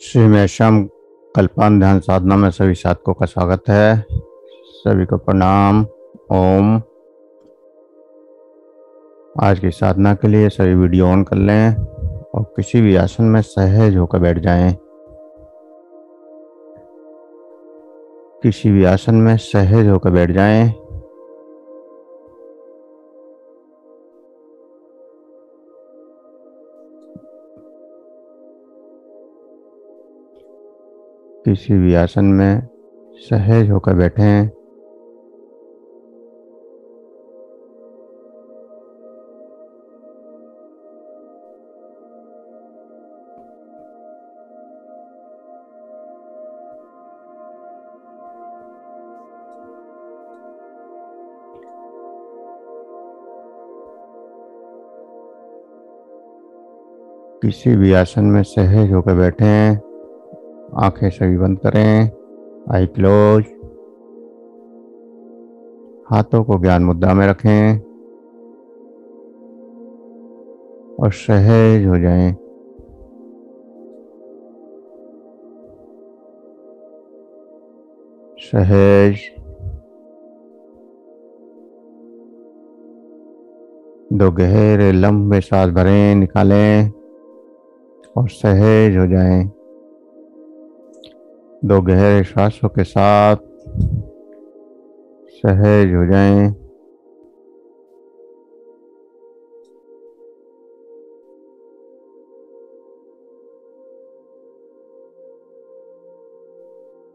श्री मेषम कल्पान ध्यान साधना में सभी साधकों का स्वागत है। सभी को प्रणाम। ओम। आज की साधना के लिए सभी वीडियो ऑन कर लें और किसी भी आसन में सहज होकर बैठ जाएं। किसी भी आसन में सहज होकर बैठ जाएं। किसी भी आसन में सहज होकर बैठें। किसी भी आसन में सहज होकर बैठें। आंखें सभी बंद करें। आई क्लोज। हाथों को ज्ञान मुद्रा में रखें और सहज हो जाएं। सहज। दो गहरे लंबे सांस भरें, निकालें और सहज हो जाएं। दो गहरे श्वासों के साथ सहज हो जाएं।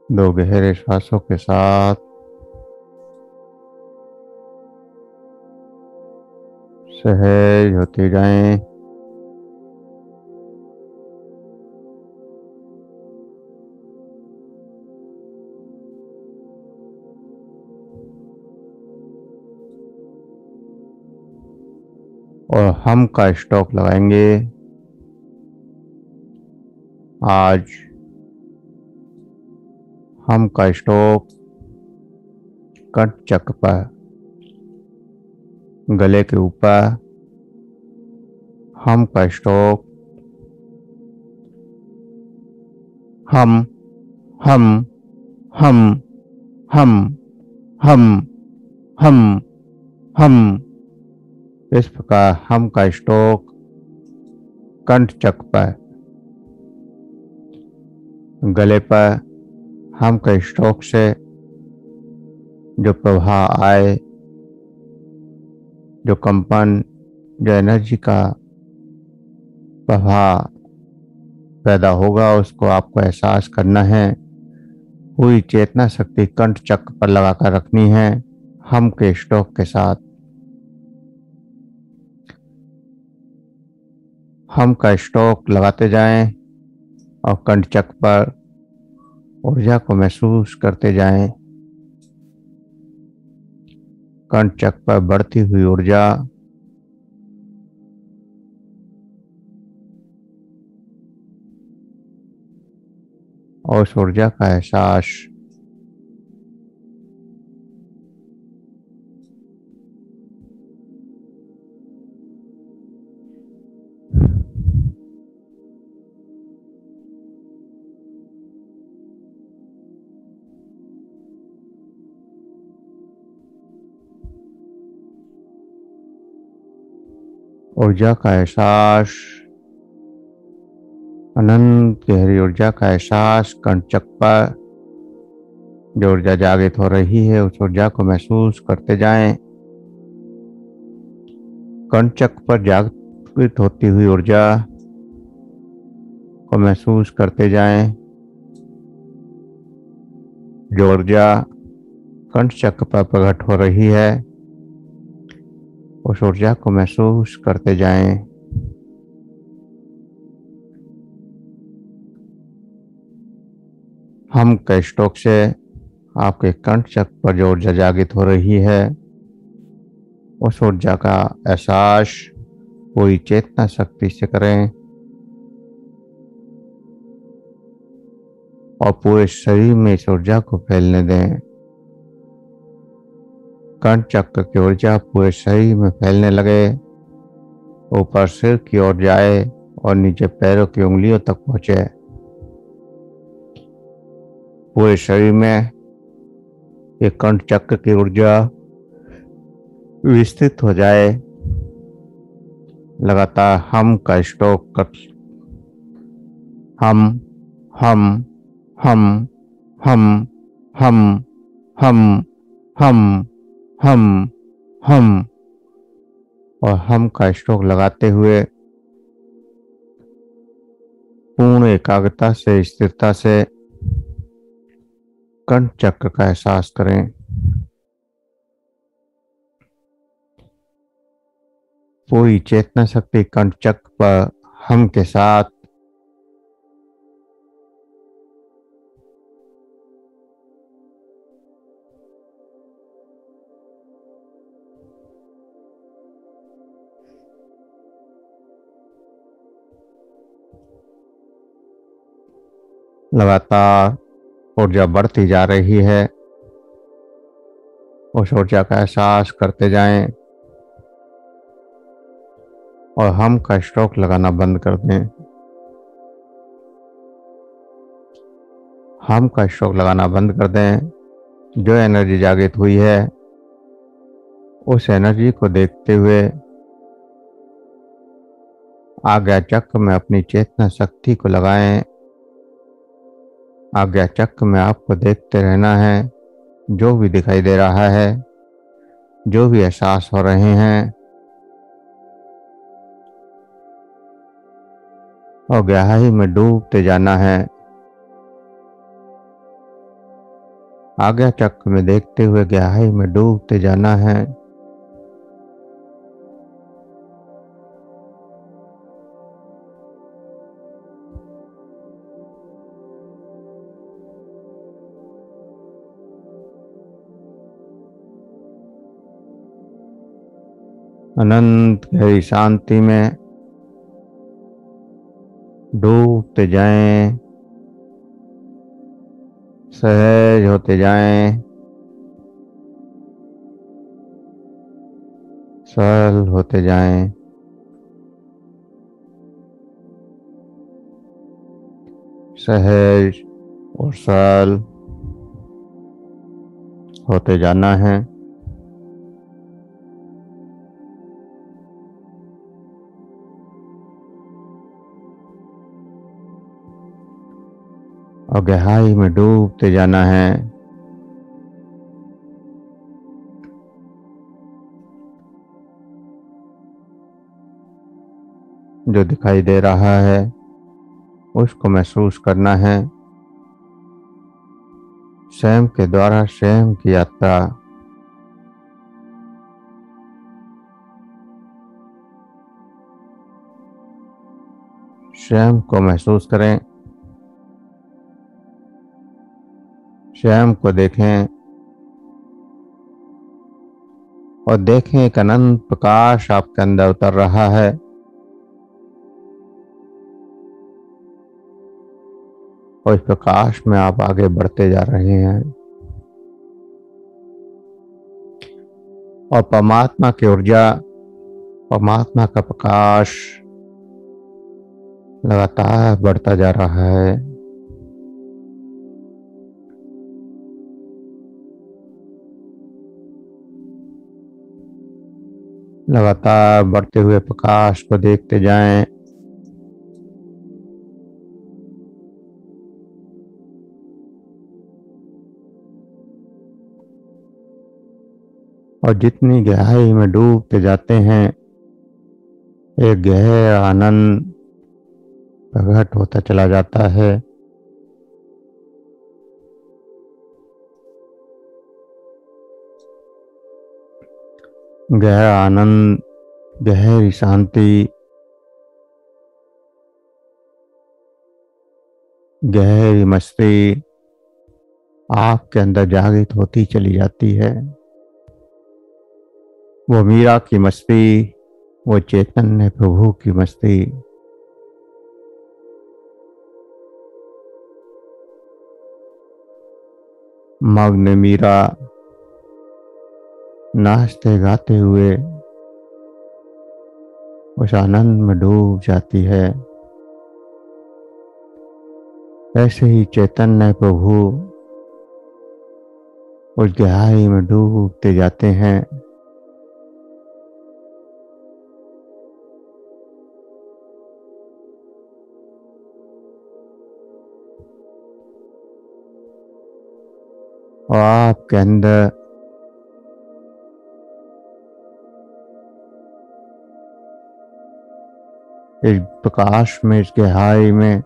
दो गहरे श्वासों के साथ सहज होते जाएं। और हम का स्टॉक लगाएंगे। आज हम का स्टॉक कंठ चक्र पर, गले के ऊपर हम का स्टॉक हम हम हम हम हम हम हम इस प्रकार हम का स्टॉक कंठ चक्र पर, गले पर हम का स्टॉक से जो प्रवाह आए, जो कंपन, जो एनर्जी का प्रवाह पैदा होगा, उसको आपको एहसास करना है। पूरी चेतना शक्ति कंठ चक्र पर लगाकर रखनी है हम के स्टॉक के साथ। हम का स्टॉक लगाते जाएं और कंठ चक्र पर ऊर्जा को महसूस करते जाएं। कंठ चक्र पर बढ़ती हुई ऊर्जा, और उस ऊर्जा का एहसास ऊर्जा का एहसास, अनंत गहरी ऊर्जा का एहसास कंठ चक्र पर जो ऊर्जा जागृत हो रही है, उस ऊर्जा को महसूस करते जाएं। कंठ चक्र पर जागृत होती हुई ऊर्जा को महसूस करते जाएं। जो ऊर्जा कंठ चक्र पर प्रकट हो रही है, उस ऊर्जा को महसूस करते जाएं। हम के स्टॉक से आपके कंठ चक्र पर जो ऊर्जा जागृत हो रही है, उस ऊर्जा का एहसास पूरी चेतना शक्ति से करें और पूरे शरीर में इस ऊर्जा को फैलने दें। कंठ चक्र की ऊर्जा पूरे शरीर में फैलने लगे, ऊपर सिर की ओर जाए और नीचे पैरों की उंगलियों तक पहुंचे। पूरे शरीर में ये कंठ चक्र की ऊर्जा विस्तृत हो जाए। लगातार हम का स्ट्रोक कर हम हम हम हम हम हम हम हम हम और हम का स्ट्रोक लगाते हुए पूर्ण एकाग्रता से, स्थिरता से कंठ चक्र का एहसास करें। पूरी चेतना शक्ति कंठ चक्र पर हम के साथ लगातार ऊर्जा बढ़ती जा रही है। उस ऊर्जा का एहसास करते जाएं और हम का स्ट्रोक लगाना बंद कर दें। हम का स्ट्रोक लगाना बंद कर दें। जो एनर्जी जागृत हुई है उस एनर्जी को देखते हुए आज्ञा चक्र में अपनी चेतना शक्ति को लगाएं। आज्ञा चक्र में आपको देखते रहना है। जो भी दिखाई दे रहा है, जो भी एहसास हो रहे हैं, और गहराई में डूबते जाना है। आज्ञा चक्र में देखते हुए गहराई में डूबते जाना है। अनंत गहरी शांति में डूबते जाएं, सहज होते जाएं, सरल होते जाएं। सहज और सरल होते जाना है। और गहराई में डूबते जाना है। जो दिखाई दे रहा है उसको महसूस करना है। स्वयं के द्वारा स्वयं की यात्रा। स्वयं को महसूस करें, स्वयं को देखें और देखें एक अनंत प्रकाश आपके अंदर उतर रहा है। और इस प्रकाश में आप आगे बढ़ते जा रहे हैं और परमात्मा की ऊर्जा, परमात्मा का प्रकाश लगातार बढ़ता जा रहा है। लगातार बढ़ते हुए प्रकाश को देखते जाएं। और जितनी गहराई में डूबते जाते हैं एक गहरा आनंद प्रकट होता चला जाता है। गहरा आनंद, गहरी शांति, गहरी मस्ती आपके अंदर जागृत होती चली जाती है। वो मीरा की मस्ती, वो चैतन्य प्रभु की मस्ती। मग्न मीरा नाचते गाते हुए उस आनंद में डूब जाती है। ऐसे ही चैतन्य प्रभु उस गहराई में डूबते जाते हैं। और आपके अंदर इस प्रकाश में, इस गहराई में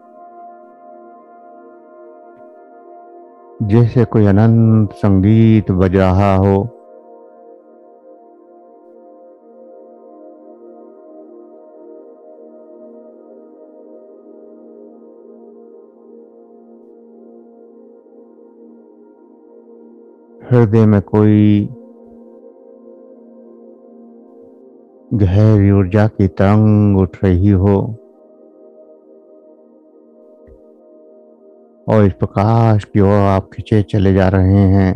जैसे कोई अनंत संगीत बज रहा हो। हृदय में कोई गहरी ऊर्जा की तरंग उठ रही हो और इस प्रकाश की ओर आप खींचे चले जा रहे हैं।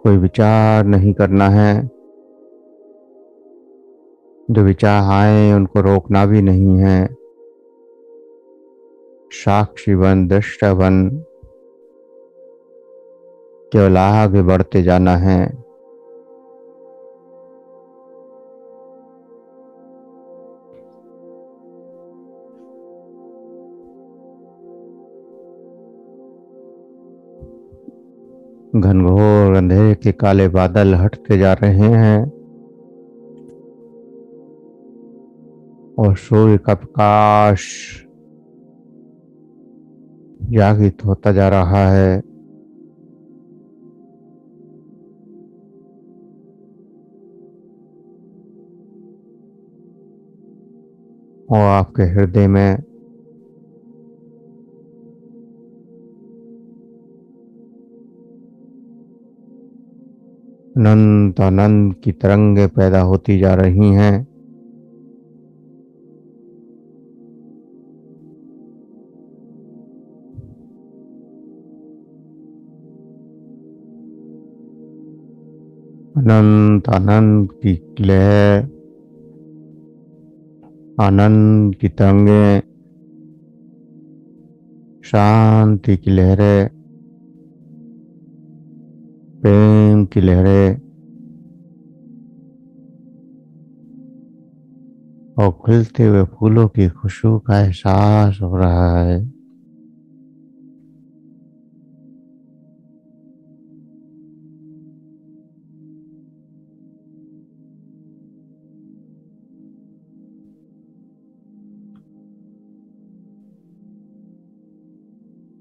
कोई विचार नहीं करना है। जो विचार आए उनको रोकना भी नहीं है। साक्षी बन, दृष्टा बन, केवल आगे बढ़ते जाना है। घनघोर अंधेरे के काले बादल हटते जा रहे हैं और सूर्य का प्रकाश जागृत होता जा रहा है। और आपके हृदय में अनंत आनंद की तरंगे पैदा होती जा रही हैं। अनंत आनंद की लहर, आनंद की तरंगे, शांति की लहरें, प्रेम की लहरें और खिलते हुए फूलों की खुशबू का एहसास हो रहा है।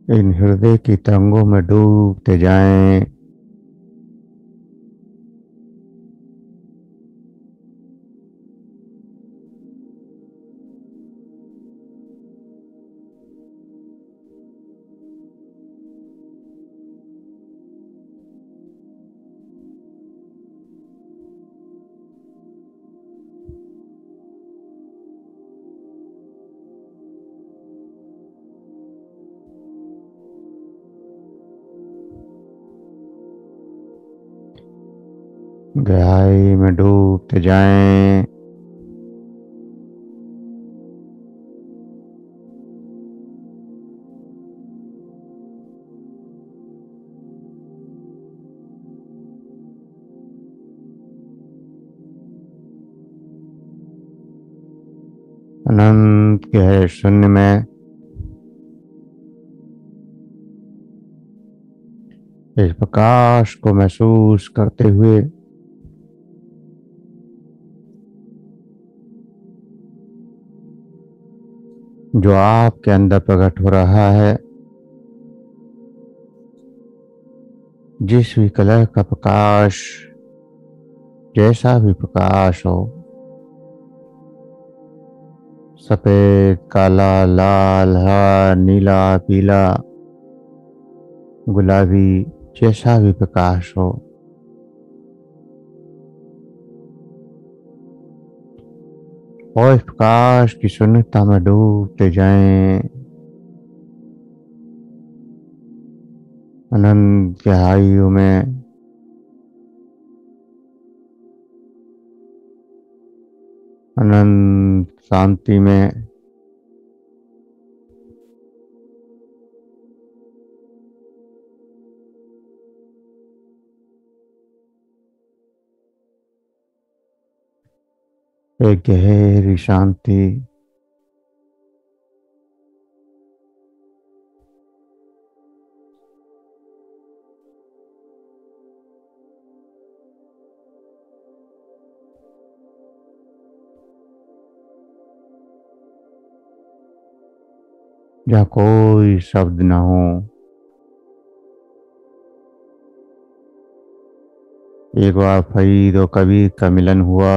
इन हृदय की तरंगों में डूबते जाएं। गहराई में डूबते जाएं। अनंत गहरे शून्य में इस प्रकाश को महसूस करते हुए जो आपके अंदर प्रकट हो रहा है, जिस भी कलर का प्रकाश, जैसा भी प्रकाश हो, सफेद, काला, लाल, हरा, नीला, पीला, गुलाबी, जैसा भी प्रकाश हो, और इस प्रकाश की शून्यता में डूबते जाएं। अनंत गहराइयों में अनंत शांति में एक गहरी शांति जहाँ कोई शब्द ना हो, एक बार फरीद और कबीर का मिलन हुआ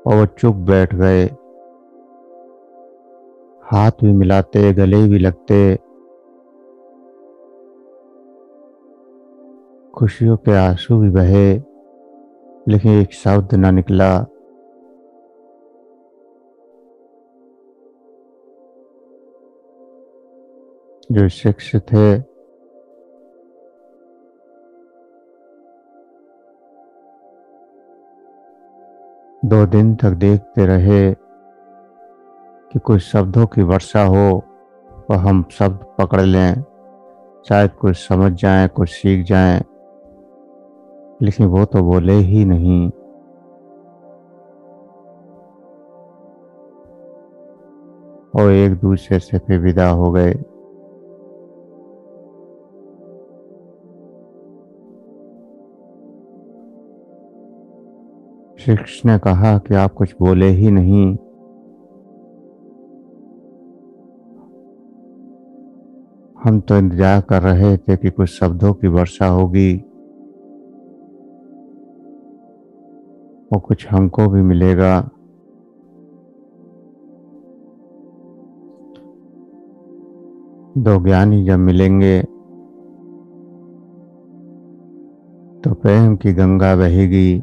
और वो चुप बैठ गए, हाथ भी मिलाते, गले भी लगते, खुशियों के आंसू भी बहे, लेकिन एक शब्द ना निकला। जो शिक्षित थे दो दिन तक देखते रहे कि कुछ शब्दों की वर्षा हो और हम शब्द पकड़ लें, शायद कुछ समझ जाएं, कुछ सीख जाएं, लेकिन वो तो बोले ही नहीं। और एक दूसरे से फिर विदा हो गए। शिक्षक ने कहा कि आप कुछ बोले ही नहीं। हम तो इंतजार कर रहे थे कि कुछ शब्दों की वर्षा होगी और कुछ हमको भी मिलेगा। दो ज्ञानी जब मिलेंगे तो प्रेम की गंगा बहेगी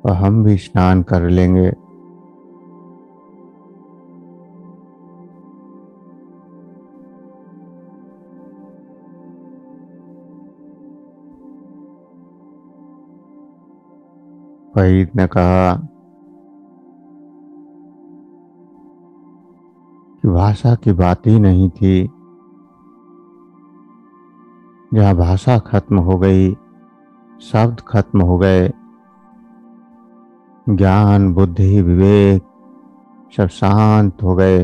और हम भी स्नान कर लेंगे। फरीद ने कहा कि भाषा की बात ही नहीं थी। जहाँ भाषा खत्म हो गई, शब्द खत्म हो गए, ज्ञान, बुद्धि, विवेक सब शांत हो गए,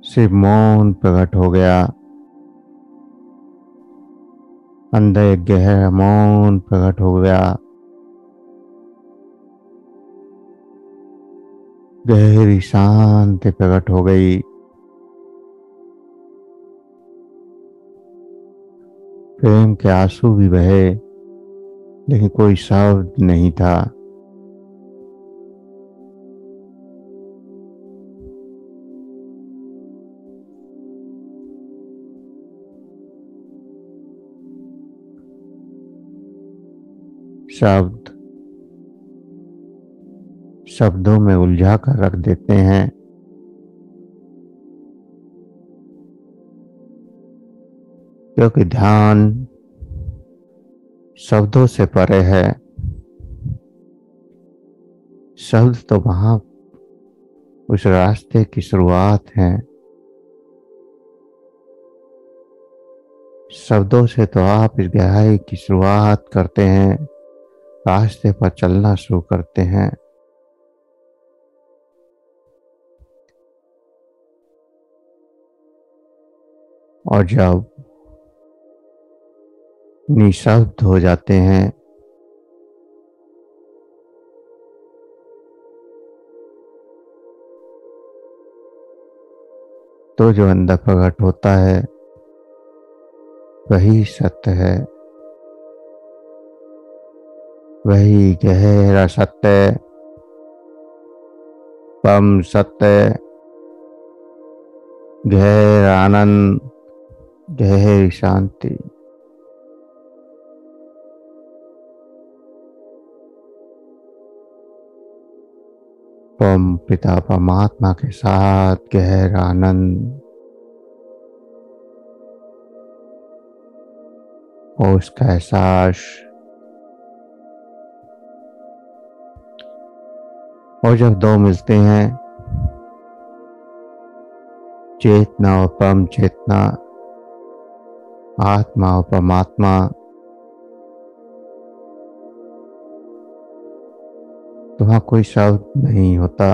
सिर्फ मौन प्रकट हो गया। अंदर एक गहरा मौन प्रकट हो गया, गहरी शांति प्रकट हो गई। प्रेम के आंसू भी बहे, लेकिन कोई शब्द नहीं था। शब्द शब्दों में उलझा कर रख देते हैं। क्योंकि ध्यान शब्दों से परे है। शब्द तो वहां उस रास्ते की शुरुआत है। शब्दों से तो आप इस गहराई की शुरुआत करते हैं, रास्ते पर चलना शुरू करते हैं। और जब निशब्द हो जाते हैं तो जो अंदर प्रकट होता है वही सत्य है, वही गहरा सत्य, परम सत्य, गहरा आनंद, गहरी शांति। परम पिता परमात्मा के साथ गहरा आनंद। और उसका एहसास। और जब दो मिलते हैं, चेतना और परम चेतना, आत्मा और परमात्मा, तो वहां कोई शब्द नहीं होता।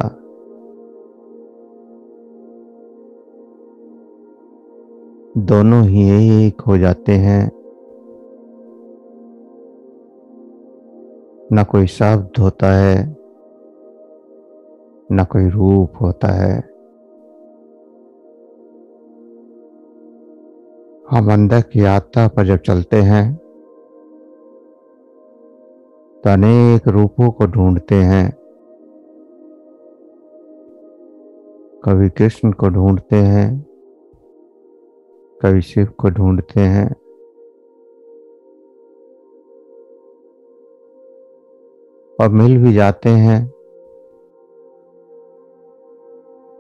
दोनों ही एक हो जाते हैं। न कोई शब्द होता है, न कोई रूप होता है। हम अंदर की यात्रा पर जब चलते हैं तो अनेक रूपों को ढूंढते हैं। कभी कृष्ण को ढूंढते हैं, कभी शिव को ढूंढते हैं, और मिल भी जाते हैं,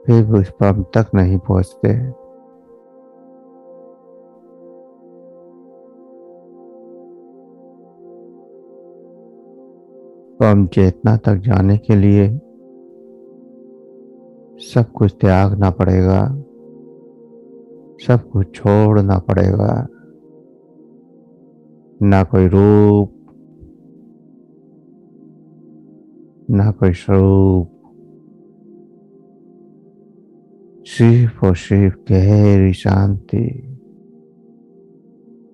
फिर भी उस परम तक नहीं पहुंचते। परम चेतना तक जाने के लिए सब कुछ त्यागना पड़ेगा, सब कुछ छोड़ना पड़ेगा। ना कोई रूप, ना कोई स्वरूप, सिर्फ और सिर्फ गहरी शांति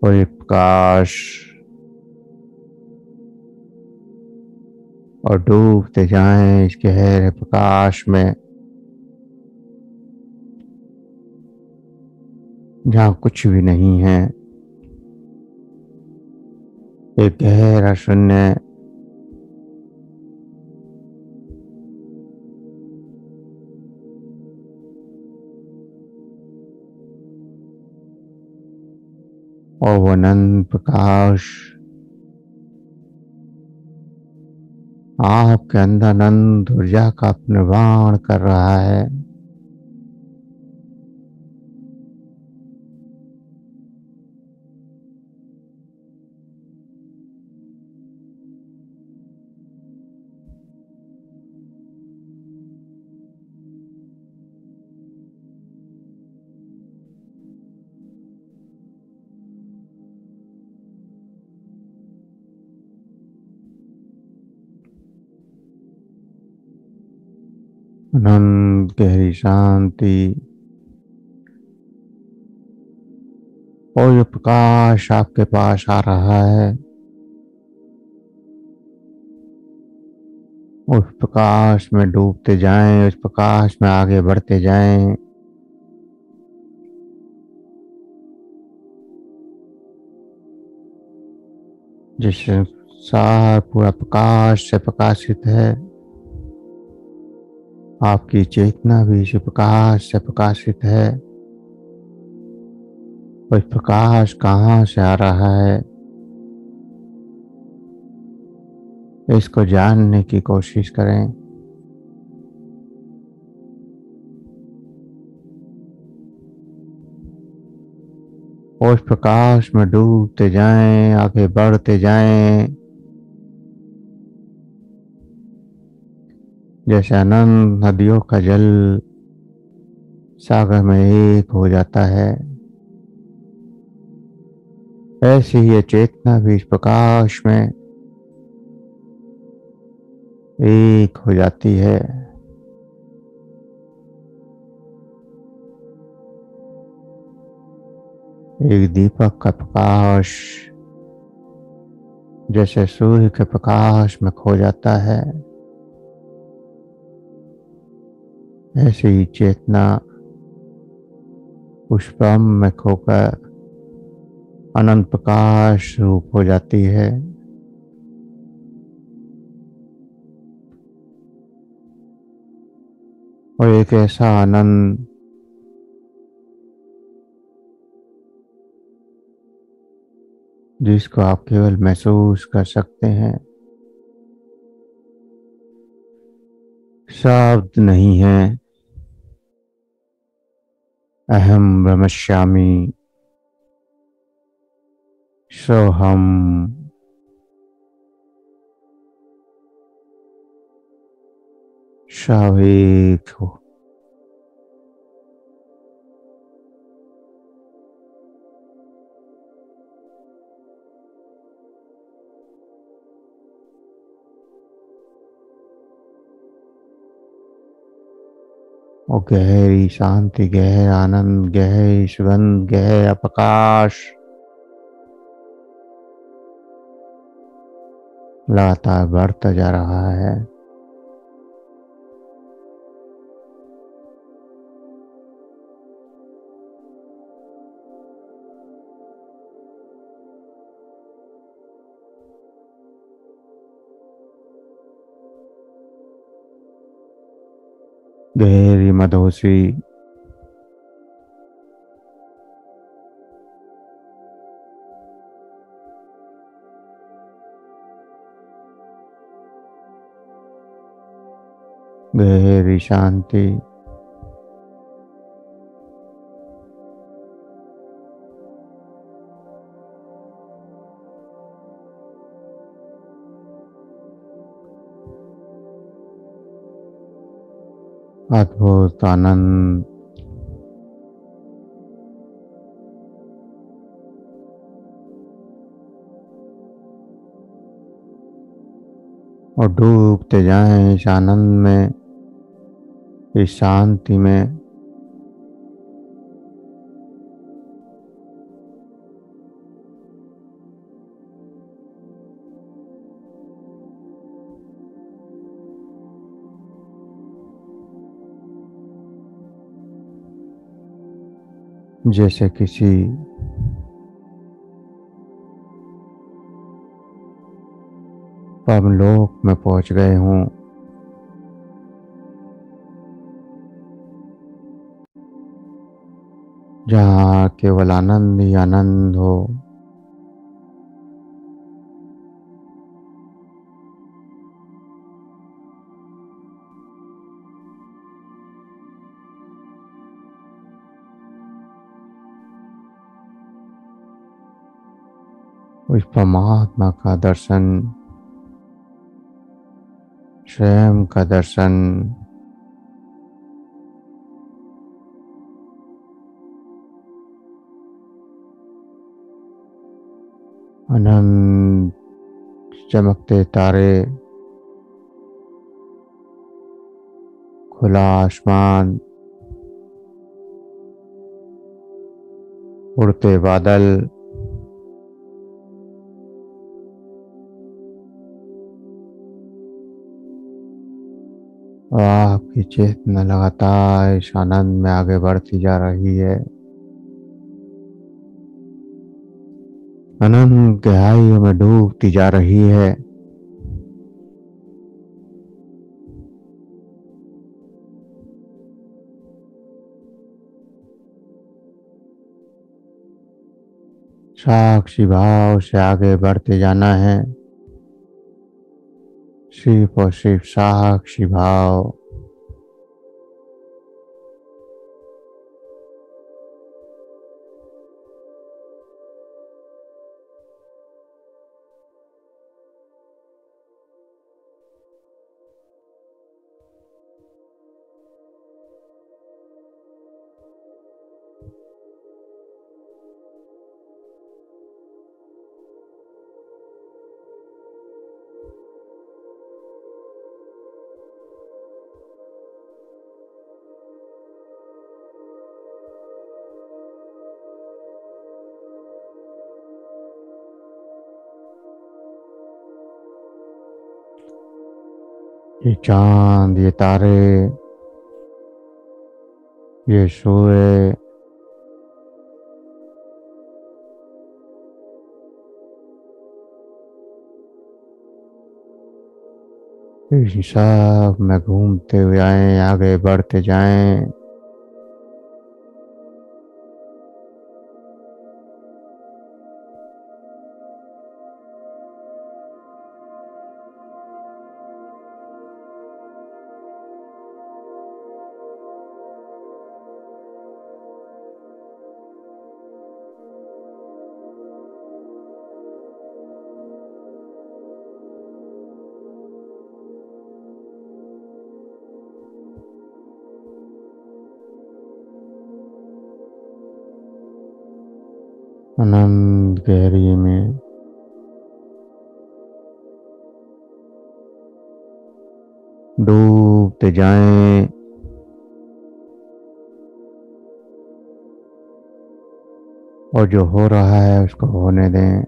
और एक प्रकाश। और डूबते जाएं इस गहरे प्रकाश में, जहां कुछ भी नहीं है। एक गहरा शून्य, और वो अनंत प्रकाश आपके अंदर अनंत ऊर्जा का निर्माण कर रहा है। अनंत गहरी शांति, और जो प्रकाश आपके पास आ रहा है, उस प्रकाश में डूबते जाएं, उस प्रकाश में आगे बढ़ते जाएं। जिस संसार पूरा प्रकाश से प्रकाशित है, आपकी चेतना भी इसी प्रकाश से प्रकाशित है। और प्रकाश कहाँ से आ रहा है, इसको जानने की कोशिश करें। और उस प्रकाश में डूबते जाएं, आगे बढ़ते जाएं। जैसे अनंत नदियों का जल सागर में एक हो जाता है, ऐसे ही ये चेतना भी इस प्रकाश में एक हो जाती है। एक दीपक का प्रकाश जैसे सूर्य के प्रकाश में खो जाता है, ऐसे ही चेतना उस ब्रह्म में खोकर अनंत प्रकाश रूप हो जाती है। और एक ऐसा आनंद जिसको आप केवल महसूस कर सकते हैं, शब्द नहीं है। अहम ब्रह्मस्यामी, सोहम। स्वाभाविक हो। और गहरी शांति, गहरा आनंद, गहरी सुगंध, गहरा प्रकाश लगातार बढ़ता जा रहा है। गहरी मधोसी गहरी शांति अद्भुत आनंद और डूबते जाएं इस आनंद में, इस शांति में। जैसे किसी परमलोक में पहुंच गए हों, जहाँ केवल आनंद ही आनंद हो। उस परमात्मा का दर्शन, स्वयं का दर्शन अनंत चमकते तारे, खुला आसमान, उड़ते बादल, और आपकी चेतना लगातार इस आनंद में आगे बढ़ती जा रही है। अनंत गहराइयों में डूबती जा रही है। साक्षी भाव से आगे बढ़ते जाना है। सिर्फ और सिर्फ साक्षी भाव। ये चांद, ये तारे, ये सूर्य, इस सब में घूमते हुए आए, आगे बढ़ते जाएं। अनंत गहरी में डूबते जाएं और जो हो रहा है उसको होने दें।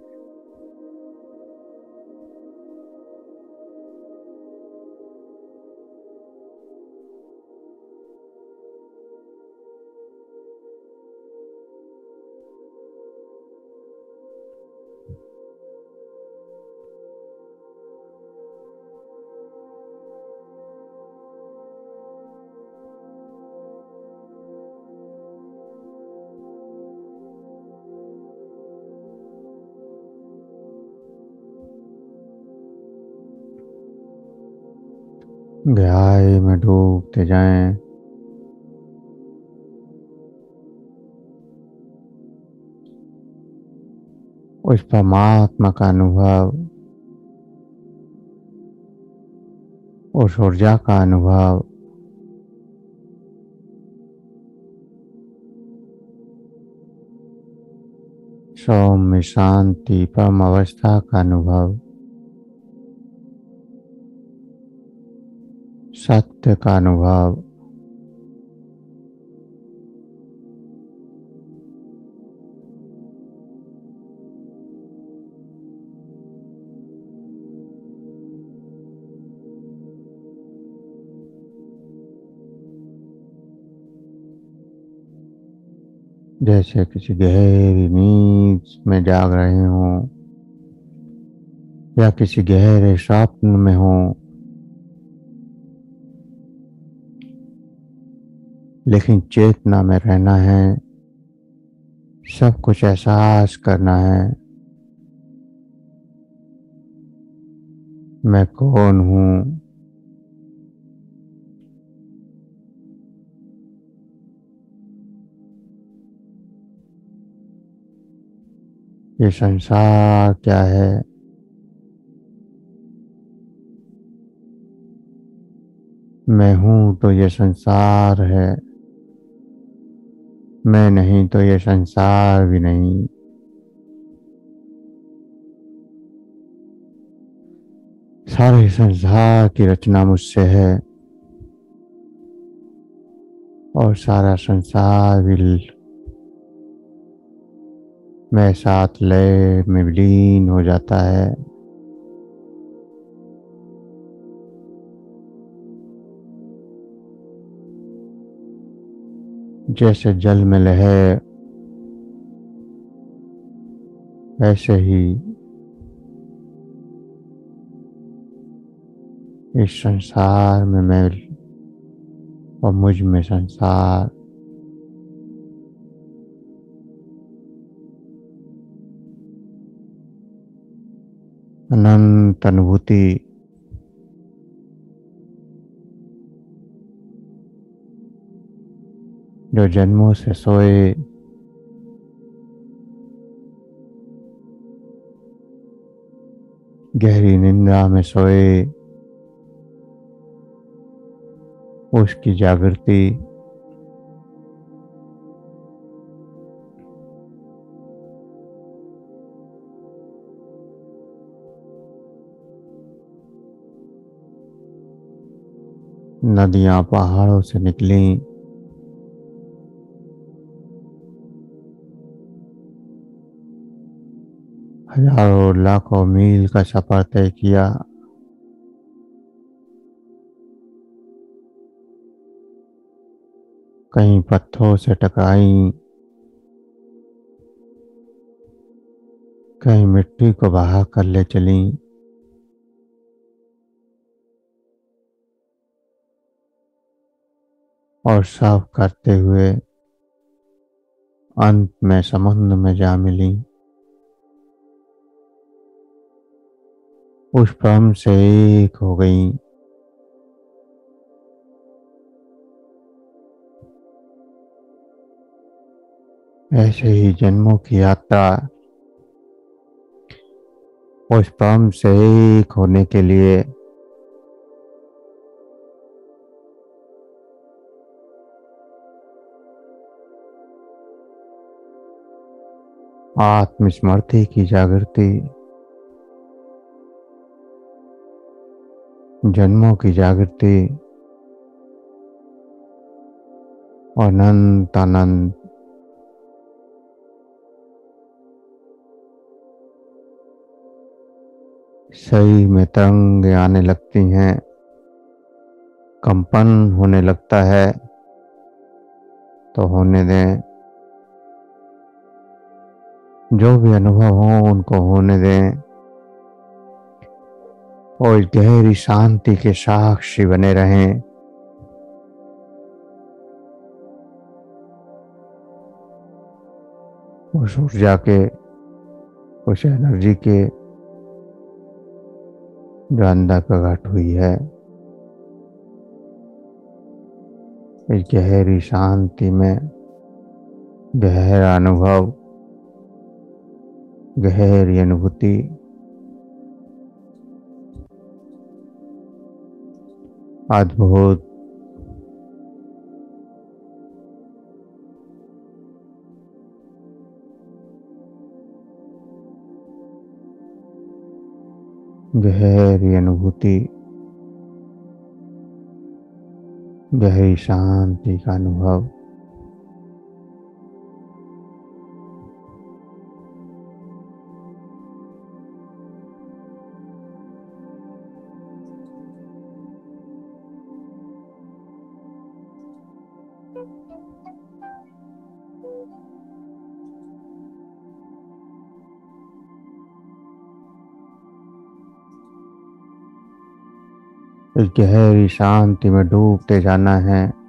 गहराई में डूबते जाएं। उस परमात्मा का अनुभव, उस ऊर्जा का अनुभव, सौम्य शांति परम अवस्था का अनुभव, सत्य का अनुभव, जैसे किसी गहरी नींद में जाग रहे हों या किसी गहरे स्वप्न में हों, लेकिन चेतना में रहना है, सब कुछ एहसास करना है। मैं कौन हूँ, ये संसार क्या है, मैं हूँ तो ये संसार है, मैं नहीं तो ये संसार भी नहीं। सारे संसार की रचना मुझसे है और सारा संसार भी मेरे साथ लय में विलीन हो जाता है। जैसे जल में लहर, वैसे ही इस संसार में मैं और मुझ में संसार। अनंत अनुभूति, जो जन्मों से सोए गहरी निंद्रा में सोए, उसकी जागृति नदियां पहाड़ों से निकली, हजारों लाखों मील का सफर तय किया, कहीं पत्थरों से टकराई, कहीं मिट्टी को बहा कर ले चली, और साफ करते हुए अंत में समुद्र में जा मिली। उस परम से एक हो गई। ऐसे ही जन्मों की यात्रा उस परम से एक होने के लिए आत्मस्मृति की जागृति, जन्मों की जागृति, अनंत अनंत सही में तरंगे आने लगती हैं, कंपन होने लगता है, तो होने दें। जो भी अनुभव हो उनको होने दें और गहरी शांति के साक्षी बने रहें। उस ऊर्जा के, उस एनर्जी के जो अंदर प्रकट हुई है, इस गहरी शांति में गहरा अनुभव, गहरी अनुभूति, अद्भुत गहरी अनुभूति, गहरी शांति का अनुभव। इस गहरी शांति में डूबते जाना है।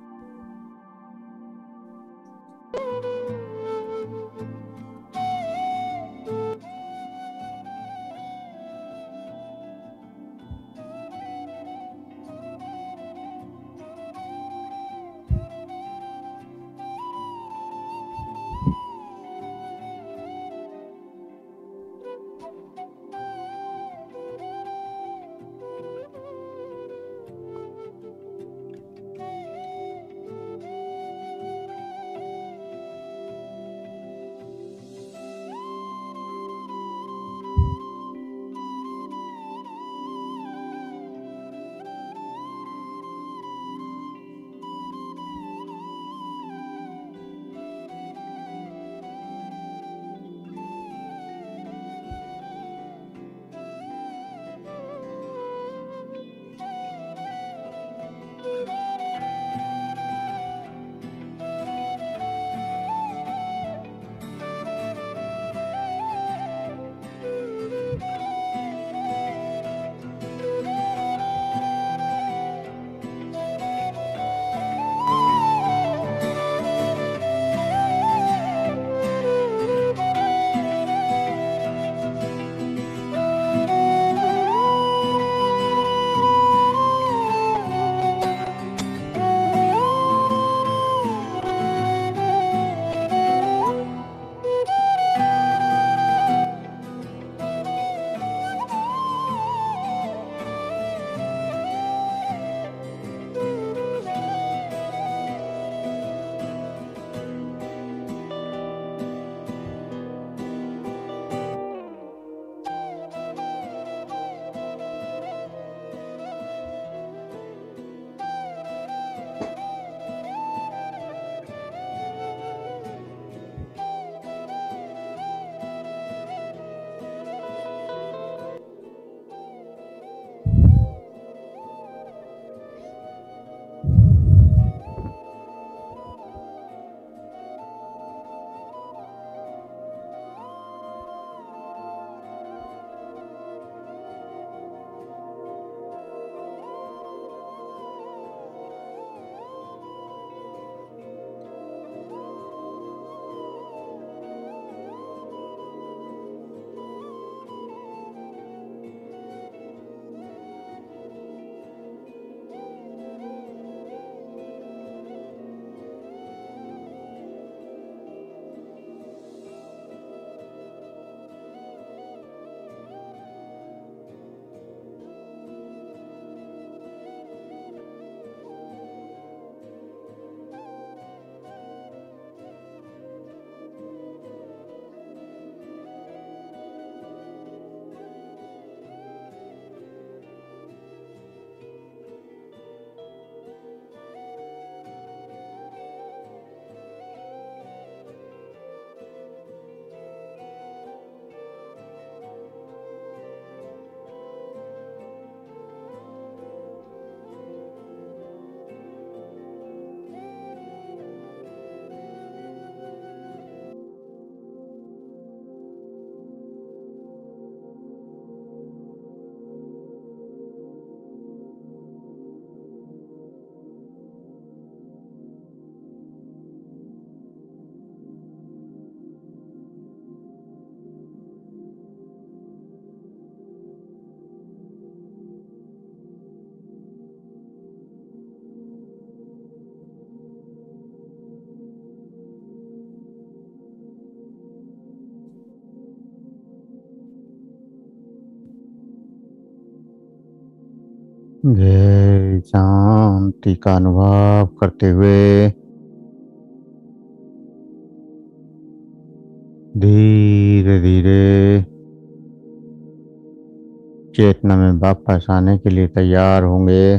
गहरी शांति का अनुभव करते हुए धीरे धीरे चेतना में वापस आने के लिए तैयार होंगे।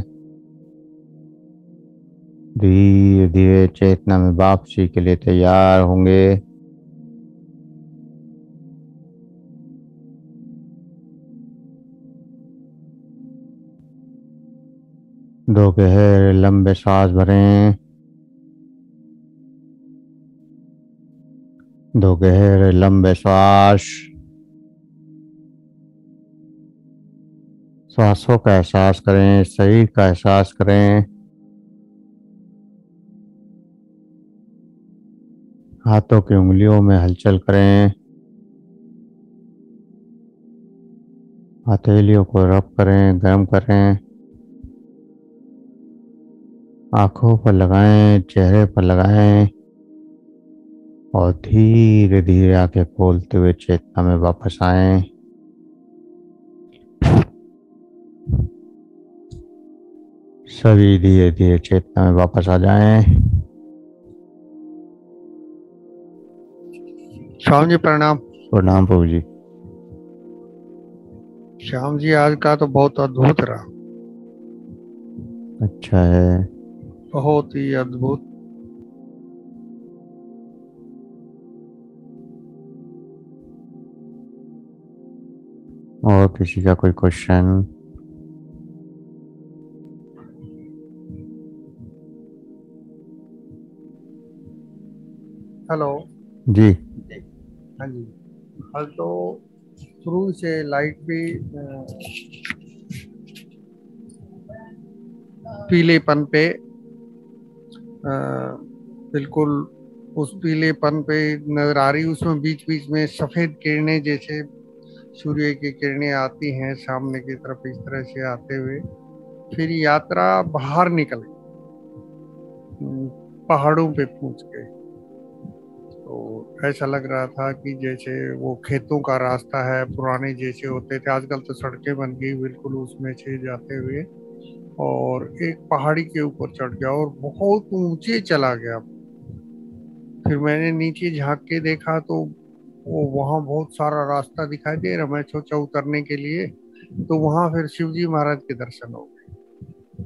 धीरे धीरे चेतना में वापसी के लिए तैयार होंगे। दो गहरे लंबे सांस भरें। दो गहरे लंबे श्वास। सांसों का एहसास करें, शरीर का एहसास करें। हाथों की उंगलियों में हलचल करें। हथेलियों को रब करें, गर्म करें। आंखों पर लगाएं, चेहरे पर लगाएं और धीरे धीरे आंखें खोलते हुए चेतना में वापस आएं। सभी धीरे धीरे चेतना में वापस आ जाएं। श्याम जी प्रणाम। प्रणाम प्रभु जी। श्याम जी आज का तो बहुत अद्भुत रहा, अच्छा है। बहुत ही अद्भुत। और किसी का कोई क्वेश्चन? हेलो जी। हाँ जी। कल तो शुरू से लाइट भी पीलेपन पे बिल्कुल उस पीलेपन पे नजर आ रही। उसमें बीच बीच में सफेद किरणें जैसे सूर्य की किरणें आती हैं सामने की तरफ, इस तरह से आते हुए फिर यात्रा बाहर निकल गई, पहाड़ों पे पहुंच गए। तो ऐसा लग रहा था कि जैसे वो खेतों का रास्ता है पुराने जैसे होते थे, आजकल तो सड़कें बन गई, बिल्कुल उसमें से जाते हुए और एक पहाड़ी के ऊपर चढ़ गया और बहुत ऊंचे चला गया। फिर मैंने नीचे झांक के देखा तो वो वहां बहुत सारा रास्ता दिखाई दे रहा। मैं सोचा उतरने के लिए, तो वहां फिर शिव जी महाराज के दर्शन हो गए।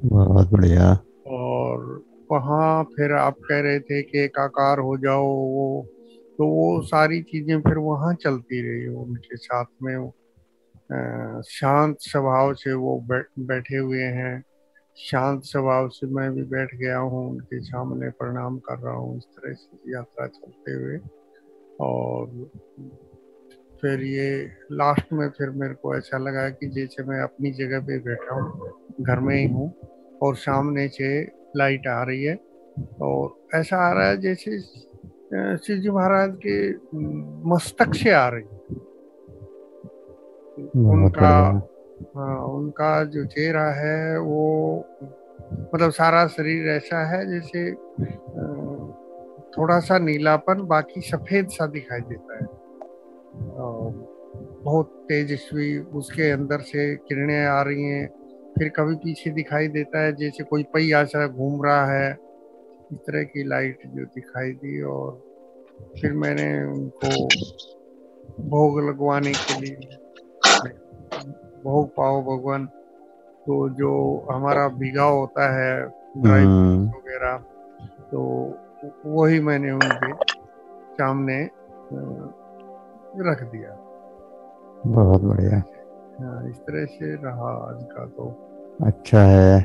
बहुत बढ़िया। और वहाँ फिर आप कह रहे थे कि एकाकार हो जाओ, वो तो वो सारी चीजें फिर वहाँ चलती रही उनके साथ में। शांत स्वभाव से वो बैठे हुए हैं। शांत स्वभाव से मैं भी बैठ गया हूँ उनके सामने, प्रणाम कर रहा हूँ, इस तरह से यात्रा चलते हुए। और फिर ये लास्ट में फिर मेरे को ऐसा लगा कि जैसे मैं अपनी जगह पे बैठा हूँ, घर में ही हूँ और सामने से लाइट आ रही है और ऐसा आ रहा है जैसे शिव जी महाराज के मस्तक से आ रही है। बहुत उनका बढ़िया। उनका जो चेहरा है वो मतलब सारा शरीर ऐसा है जैसे थोड़ा सा नीलापन, बाकी सफेद सा दिखाई देता है। और बहुत तेजस्वी उसके अंदर से किरणें आ रही हैं। फिर कभी पीछे दिखाई देता है जैसे कोई पहिया सा घूम रहा है, इस तरह की लाइट जो दिखाई दी। और फिर मैंने उनको भोग लगवाने के लिए, भोग पाओ भगवान, तो जो हमारा भीगा होता है ड्राई हम्म। फ्रूट्स वगैरह, तो वही मैंने उनके सामने रख दिया। तो बहुत बढ़िया। हाँ, इस तरह से रहा आज का तो। अच्छा है।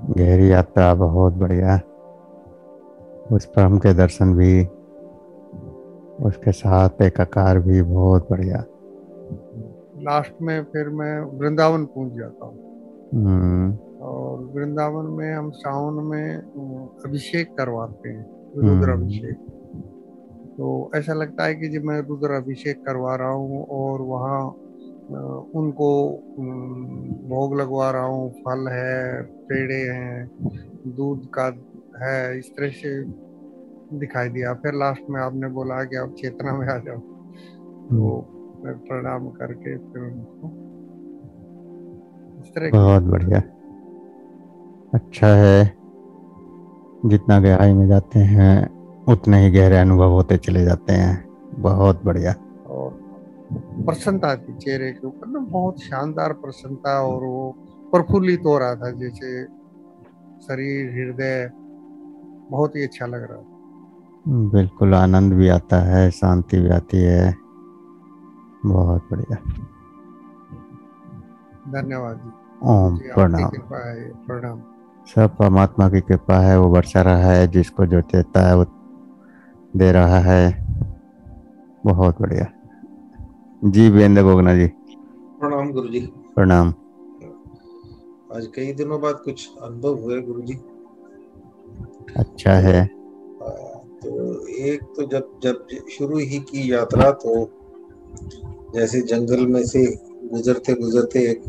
गहरी यात्रा बहुत बढ़िया। उस परम के दर्शन भी, उसके साथ एकाकार भी बहुत बढ़िया। लास्ट में फिर मैं वृंदावन पहुंच जाता हूँ। हम्म। और वृंदावन में हम सावन में अभिषेक करवाते हैं, रुद्र हम्म। अभिषेक। तो ऐसा लगता है कि जब मैं रुद्र अभिषेक करवा रहा हूँ और वहाँ उनको भोग लगवा रहा हूँ, फल है, पेड़े हैं, दूध का है, इस तरह से दिखाई दिया। फिर लास्ट में आपने बोला कि आप चेतना में आ जाओ, तो हम्म। मैं प्रणाम करके फिर उनको इस तरह की। बहुत बढ़िया। अच्छा है, जितना गहराई में जाते हैं उतने ही गहरे अनुभव होते चले जाते हैं। बहुत बढ़िया। और प्रसन्नता थी चेहरे के ऊपर ना, बहुत शानदार प्रसन्नता, और वो प्रफुल्लित हो रहा था जैसे शरीर हृदय, बहुत ही अच्छा लग रहा था। बिल्कुल आनंद भी आता है, शांति भी आती है। बहुत बढ़िया। धन्यवाद जी। ओम जी आपकी प्रणाम। कृपा है, प्रणाम। सब परमात्मा की कृपा है, वो बरसा रहा है, जिसको जो देता है वो दे रहा है। बहुत बढ़िया। जी वीरेंद्र गोगना जी। प्रणाम गुरु जी। प्रणाम। आज कई दिनों बाद कुछ अनुभव हुए गुरु जी। अच्छा तो है। तो एक तो जब जब शुरू ही की यात्रा, तो जैसे जंगल में से गुजरते गुजरते एक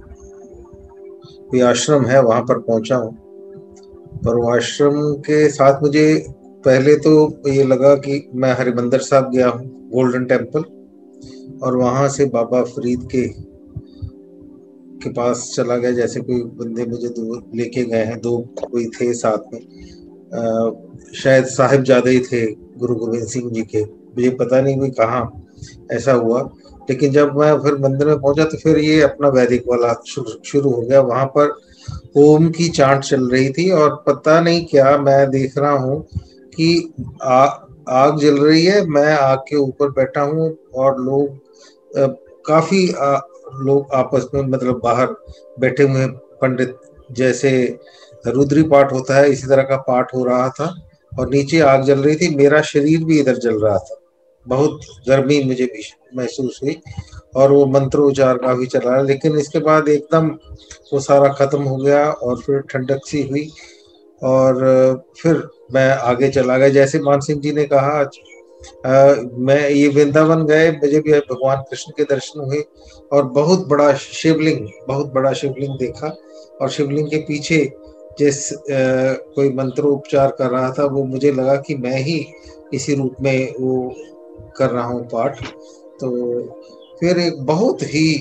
कोई आश्रम है, वहां पर पहुंचा हूँ। पर वो आश्रम के साथ मुझे पहले तो ये लगा कि मैं हरिमंदिर साहब गया हूँ, गोल्डन टेम्पल, और वहां से बाबा फरीद के पास चला गया, जैसे कोई बंदे मुझे दूर लेके गए हैं, दो कोई थे साथ में। शायद साहिबजादे ही थे गुरु गोविंद सिंह जी के, मुझे पता नहीं कोई कहाँ ऐसा हुआ। लेकिन जब मैं फिर मंदिर में पहुंचा तो फिर ये अपना वैदिक वाला शुरू हो गया। वहां पर ओम की चांट चल रही थी, और पता नहीं क्या मैं देख रहा हूँ कि आग जल रही है, मैं आग के ऊपर बैठा हूँ, और लोग काफी लोग आपस में, मतलब बाहर बैठे हुए हैं, पंडित जैसे रुद्री पाठ होता है इसी तरह का पाठ हो रहा था, और नीचे आग जल रही थी। मेरा शरीर भी इधर जल रहा था, बहुत गर्मी मुझे भी महसूस हुई, और वो मंत्रोच्चार का भी चला। लेकिन इसके बाद एकदम वो सारा खत्म हो गया, और फिर ठंडक सी हुई, और फिर मैं आगे चला गया। जैसे मान सिंह जी ने कहा, मैं ये वृंदावन गए, मुझे भी भगवान कृष्ण के दर्शन हुए, और बहुत बड़ा शिवलिंग देखा, और शिवलिंग के पीछे जिस कोई मंत्रोपचार कर रहा था, वो मुझे लगा कि मैं ही इसी रूप में वो कर रहा हूँ पाठ। तो फिर एक बहुत ही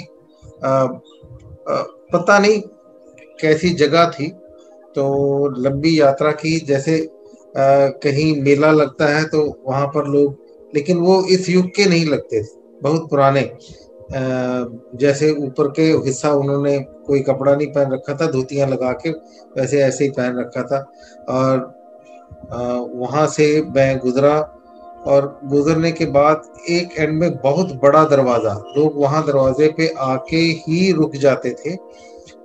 अ, पता नहीं कैसी जगह थी, तो लंबी यात्रा की, जैसे कहीं मेला लगता है तो वहां पर लोग, लेकिन वो इस युग के नहीं लगते थे, बहुत पुराने। जैसे ऊपर के हिस्सा उन्होंने कोई कपड़ा नहीं पहन रखा था, धोतियां लगा के वैसे ऐसे ही पहन रखा था। और वहां से मैं गुजरा, और गुजरने के बाद एक एंड में बहुत बड़ा दरवाजा, लोग वहां दरवाजे पे आके ही रुक जाते थे।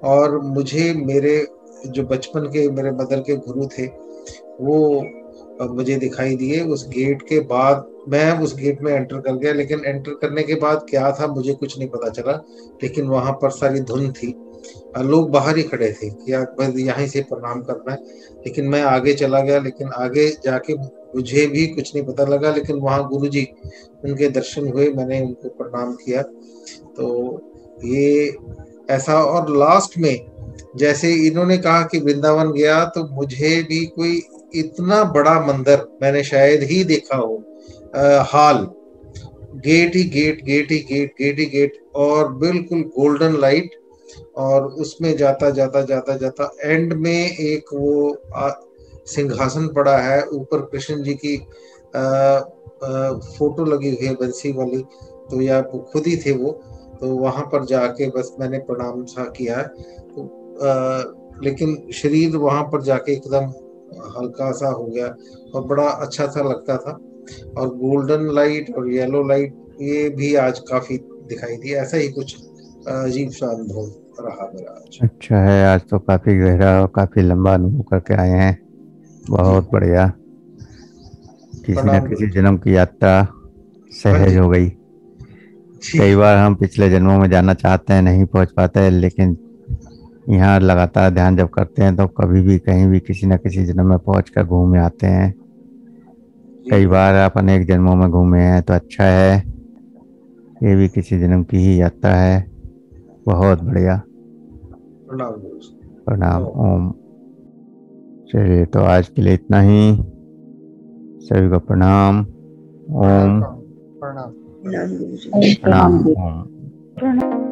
और मुझे मेरे जो बचपन के मेरे मदर के गुरु थे, वो मुझे दिखाई दिए उस गेट के बाद। मैं उस गेट में एंटर कर गया, लेकिन एंटर करने के बाद क्या था मुझे कुछ नहीं पता चला। लेकिन वहां पर सारी धुन थी, लोग बाहर ही खड़े थे कि यार बस यहीं से प्रणाम करना है। लेकिन मैं आगे चला गया, लेकिन आगे जाके मुझे भी कुछ नहीं पता लगा। लेकिन वहां गुरु जी, उनके दर्शन हुए, मैंने उनको प्रणाम किया। तो ये ऐसा। और लास्ट में जैसे इन्होंने कहा कि वृंदावन गया, तो मुझे भी कोई इतना बड़ा मंदिर मैंने शायद ही देखा हो। हॉल, गेट ही गेट, गेट ही गेट, गेट ही गेट, और बिल्कुल गोल्डन लाइट। और उसमें जाता जाता जाता जाता एंड में एक वो सिंहासन पड़ा है, ऊपर कृष्ण जी की फोटो लगी हुई है बंसी वाली, तो या वो खुद ही थे वो। तो वहां पर जाके बस मैंने प्रणाम सा किया है। तो लेकिन शरीर वहां पर जाके एकदम हल्का सा हो गया, और बड़ा अच्छा सा लगता था। और गोल्डन लाइट और येलो लाइट ये भी आज काफी दिखाई दी। ऐसा ही कुछ अजीब सा अनुभव रहा मेरा आज। अच्छा है, आज तो काफी गहरा और काफी लंबा अनुभव करके आए हैं। जी, बहुत बढ़िया। किसी न प्रणाम गुरु किसी जी। जन्म की यात्रा हाँ सहज जी। हो गई। जी। कई बार हम पिछले जन्मों में जाना चाहते हैं, नहीं पहुंच पाते हैं, लेकिन यहाँ लगातार ध्यान जब करते हैं तो कभी भी कहीं भी किसी न किसी जन्म में पहुंच कर घूमे आते हैं। जी कई गुरु जी। बार आप अनेक जन्मों में घूमे हैं, तो अच्छा है, ये भी किसी जन्म की ही यात्रा है। बहुत बढ़िया। प्रणाम गुरु जी। प्रणाम। ओम। ओम। चलिए, तो आज के लिए इतना ही। सभी को प्रणाम। प्रणाम ओम। प्रणाम प्रणाम। प्रणाम गुरु जी। प्रणाम। ओम। प्रणाम।